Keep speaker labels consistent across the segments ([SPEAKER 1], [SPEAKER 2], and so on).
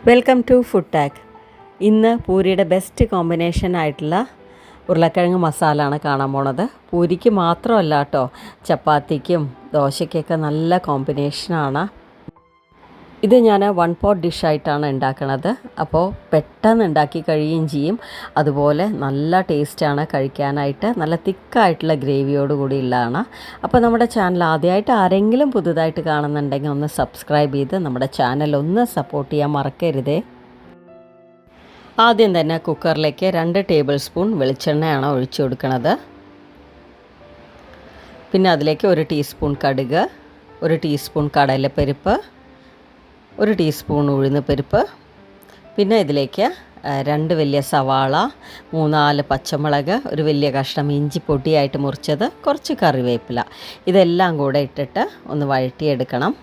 [SPEAKER 1] Welcome to food tag. ഇന്ന് പൂരിയുടെ best combination ആയിട്ടുള്ള ഉരുളക്കിഴങ്ങ് മസാലയാണ് കാണാൻ പോണത്. പൂരിക്ക് മാത്രമല്ല കേട്ടോ, ചപ്പാത്തിക്കും ദോശയ്ക്കൊക്കെ നല്ല കോമ്പിനേഷനാണ്. ഇത് ഞാൻ 1 പോട്ട് ഡിഷായിട്ടാണ് ഉണ്ടാക്കുന്നത്. അപ്പോൾ പെട്ടെന്ന് ഉണ്ടാക്കി കഴിയുകയും ചെയ്യും. അതുപോലെ നല്ല ടേസ്റ്റാണ് കഴിക്കാനായിട്ട്. നല്ല തിക്കായിട്ടുള്ള ഗ്രേവിയോട് കൂടി ഉള്ളതാണ്. അപ്പോൾ നമ്മുടെ ചാനൽ ആദ്യമായിട്ട് ആരെങ്കിലും പുതുതായിട്ട് കാണുന്നുണ്ടെങ്കിൽ ഒന്ന് സബ്സ്ക്രൈബ് ചെയ്ത് നമ്മുടെ ചാനൽ ഒന്ന് സപ്പോർട്ട് ചെയ്യാൻ മറക്കരുതേ. ആദ്യം തന്നെ കുക്കറിലേക്ക് 2 ടേബിൾ സ്പൂൺ വെളിച്ചെണ്ണയാണ് ഒഴിച്ചു കൊടുക്കുന്നത്. പിന്നെ അതിലേക്ക് 1 ടീസ്പൂൺ കടുക്, 1 ടീസ്പൂൺ കടലപ്പരിപ്പ്, 1 ടീസ്പൂൺ ഉഴുന്ന് പരിപ്പ്, പിന്നെ ഇതിലേക്ക് 2 വലിയ സവാള, 3-4 പച്ചമുളക്, ഒരു വലിയ കഷ്ണം ഇഞ്ചി പൊടിയായിട്ട് മുറിച്ചത്, കുറച്ച് കറിവേപ്പില, ഇതെല്ലാം കൂടെ ഇട്ടിട്ട് ഒന്ന് വഴറ്റിയെടുക്കണം.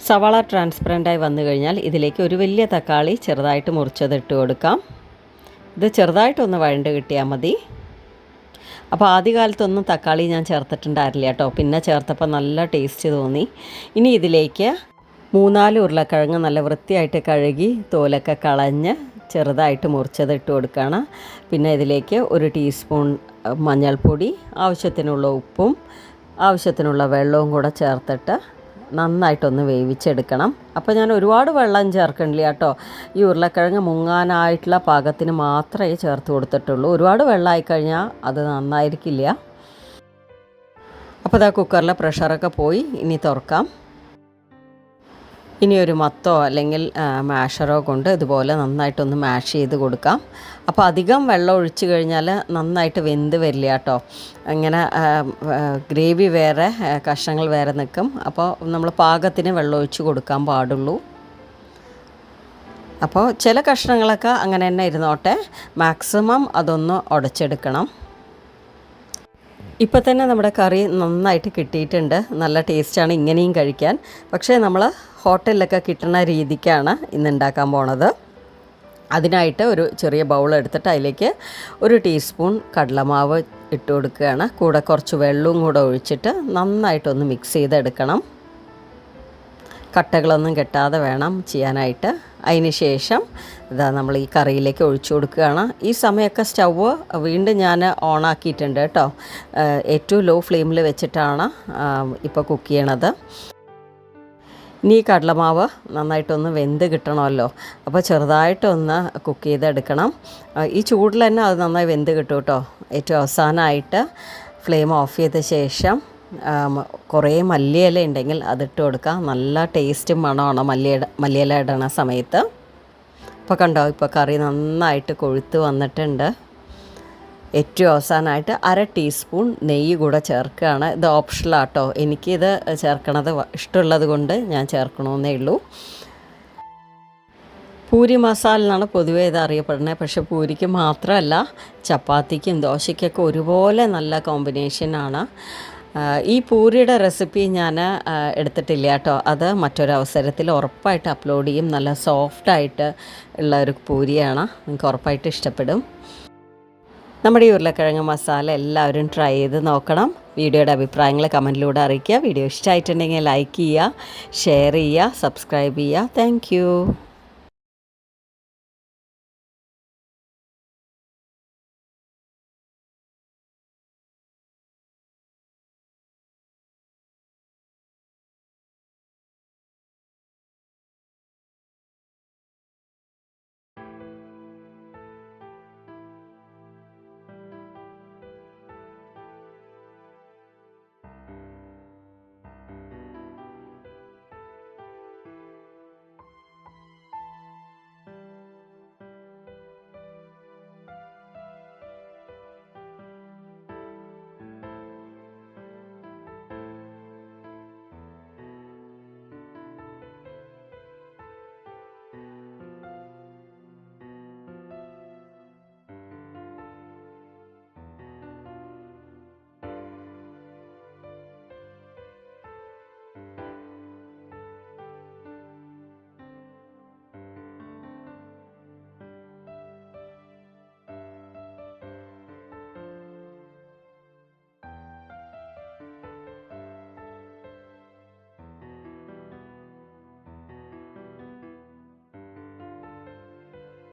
[SPEAKER 1] സവാള ട്രാൻസ്പെറൻ്റായി വന്നു കഴിഞ്ഞാൽ ഇതിലേക്ക് ഒരു വലിയ തക്കാളി ചെറുതായിട്ട് മുറിച്ചത് ഇട്ട് കൊടുക്കാം. ഇത് ചെറുതായിട്ടൊന്ന് വഴണ്ട് കിട്ടിയാൽ മതി. അപ്പോൾ ആദ്യകാലത്തൊന്നും തക്കാളി ഞാൻ ചേർത്തിട്ടുണ്ടായിരുന്നില്ല കേട്ടോ, പിന്നെ ചേർത്തപ്പോൾ നല്ല ടേസ്റ്റ് തോന്നി. ഇനി ഇതിലേക്ക് 3-4 ഉരുളക്കിഴങ്ങ് നല്ല വൃത്തിയായിട്ട് കഴുകി തോലൊക്കെ കളഞ്ഞ് ചെറുതായിട്ട് മുറിച്ചത് ഇട്ട് കൊടുക്കുകയാണ്. പിന്നെ ഇതിലേക്ക് 1 ടീസ്പൂൺ മഞ്ഞൾപ്പൊടി, ആവശ്യത്തിനുള്ള ഉപ്പും ആവശ്യത്തിനുള്ള വെള്ളവും കൂടെ ചേർത്തിട്ട് നന്നായിട്ടൊന്ന് വേവിച്ചെടുക്കണം. അപ്പോൾ ഞാൻ ഒരുപാട് വെള്ളം ചേർക്കണില്ല കേട്ടോ, ഈ ഉരുളക്കിഴങ്ങ് മുങ്ങാനായിട്ടുള്ള പാകത്തിന് മാത്രമേ ചേർത്ത് കൊടുത്തിട്ടുള്ളൂ. ഒരുപാട് വെള്ളമായി കഴിഞ്ഞാൽ അത് നന്നായിരിക്കില്ല. അപ്പോൾ ഇതാ കുക്കറിലെ പ്രഷറൊക്കെ പോയി. ഇനി തുറക്കാം. ഇനി ഒരു മത്തോ അല്ലെങ്കിൽ മാഷറോ കൊണ്ട് ഇതുപോലെ നന്നായിട്ടൊന്ന് മാഷ് ചെയ്ത് കൊടുക്കാം. അപ്പോൾ അധികം വെള്ളം ഒഴിച്ച് കഴിഞ്ഞാൽ നന്നായിട്ട് വെന്ത് വരില്ല കേട്ടോ. അങ്ങനെ ഗ്രേവി വേറെ കഷ്ണങ്ങൾ വേറെ നിൽക്കും. അപ്പോൾ നമ്മൾ പാകത്തിന് വെള്ളം ഒഴിച്ച് കൊടുക്കാൻ പാടുള്ളൂ. അപ്പോൾ ചില കഷ്ണങ്ങളൊക്കെ അങ്ങനെ തന്നെ ഇരുന്നോട്ടെ, മാക്സിമം അതൊന്ന് ഉടച്ചെടുക്കണം. ഇപ്പോൾ തന്നെ നമ്മുടെ കറി നന്നായിട്ട് കിട്ടിയിട്ടുണ്ട്. നല്ല ടേസ്റ്റാണ് ഇങ്ങനെയും കഴിക്കാൻ. പക്ഷേ നമ്മൾ ഹോട്ടലിലൊക്കെ കിട്ടുന്ന രീതിക്കാണ് ഇന്ന് ഉണ്ടാക്കാൻ പോണത്. അതിനായിട്ട് ഒരു ചെറിയ ബൗൾ എടുത്തിട്ട് അതിലേക്ക് 1 ടീസ്പൂൺ കടലമാവ് ഇട്ട് കൊടുക്കുകയാണ്. കൂടെ കുറച്ച് വെള്ളവും കൂടെ ഒഴിച്ചിട്ട് നന്നായിട്ടൊന്ന് മിക്സ് ചെയ്തെടുക്കണം. കട്ടകളൊന്നും കെട്ടാതെ വേണം ചെയ്യാനായിട്ട്. അതിന് ശേഷം ഇതാ നമ്മൾ ഈ കറിയിലേക്ക് ഒഴിച്ചു കൊടുക്കുകയാണ്. ഈ സമയമൊക്കെ സ്റ്റൗവ് വീണ്ടും ഞാൻ ഓണാക്കിയിട്ടുണ്ട് കേട്ടോ. ഏറ്റവും ലോ ഫ്ലെയിമിൽ വെച്ചിട്ടാണ് ഇപ്പോൾ കുക്ക് ചെയ്യണത്. ഇനി ഈ കടലമാവ് നന്നായിട്ടൊന്ന് വെന്ത് കിട്ടണമല്ലോ, അപ്പോൾ ചെറുതായിട്ടൊന്ന് കുക്ക് ചെയ്തെടുക്കണം. ഈ ചൂടിൽ തന്നെ അത് നന്നായി വെന്ത് കിട്ടും കേട്ടോ. ഏറ്റവും അവസാനമായിട്ട് ഫ്ലെയിം ഓഫ് ചെയ്ത ശേഷം കുറേ മല്ലിയില ഉണ്ടെങ്കിൽ അതിട്ട് കൊടുക്കാം. നല്ല ടേസ്റ്റും മണമാണ് മല്ലിയില ഇടണ സമയത്ത്. ഇപ്പോൾ കണ്ടോ, ഇപ്പോൾ കറി നന്നായിട്ട് കൊഴുത്ത് വന്നിട്ടുണ്ട്. ഏറ്റവും അവസാനമായിട്ട് 1/2 ടീസ്പൂൺ നെയ്യ് കൂടെ ചേർക്കുകയാണ്. ഇത് ഓപ്ഷണലാട്ടോ, എനിക്കിത് ചേർക്കണത് ഇഷ്ടമുള്ളത് കൊണ്ട് ഞാൻ ചേർക്കണമെന്നേ ഉള്ളൂ. പൂരി മസാല എന്നാണ് പൊതുവേ ഇത് അറിയപ്പെടുന്നത്. പക്ഷേ പൂരിക്ക് മാത്രമല്ല, ചപ്പാത്തിക്കും ദോശയ്ക്കൊക്കെ ഒരുപോലെ നല്ല കോമ്പിനേഷനാണ്. ഈ പൂരിയുടെ റെസിപ്പി ഞാൻ എടുത്തിട്ടില്ല കേട്ടോ. അത് മറ്റൊരവസരത്തിൽ ഉറപ്പായിട്ട് അപ്ലോഡ് ചെയ്യും. നല്ല സോഫ്റ്റായിട്ട് ഉള്ള ഒരു പൂരിയാണ്, നിങ്ങൾക്ക് ഉറപ്പായിട്ട് ഇഷ്ടപ്പെടും. നമ്മുടെ ഈ ഉരുളക്കിഴങ്ങ് മസാല എല്ലാവരും ട്രൈ ചെയ്ത് നോക്കണം. വീഡിയോയുടെ അഭിപ്രായങ്ങൾ കമൻറ്റിലൂടെ അറിയിക്കുക. വീഡിയോ ഇഷ്ടമായിട്ടുണ്ടെങ്കിൽ ലൈക്ക് ചെയ്യുക, ഷെയർ ചെയ്യുക, സബ്സ്ക്രൈബ് ചെയ്യുക. താങ്ക്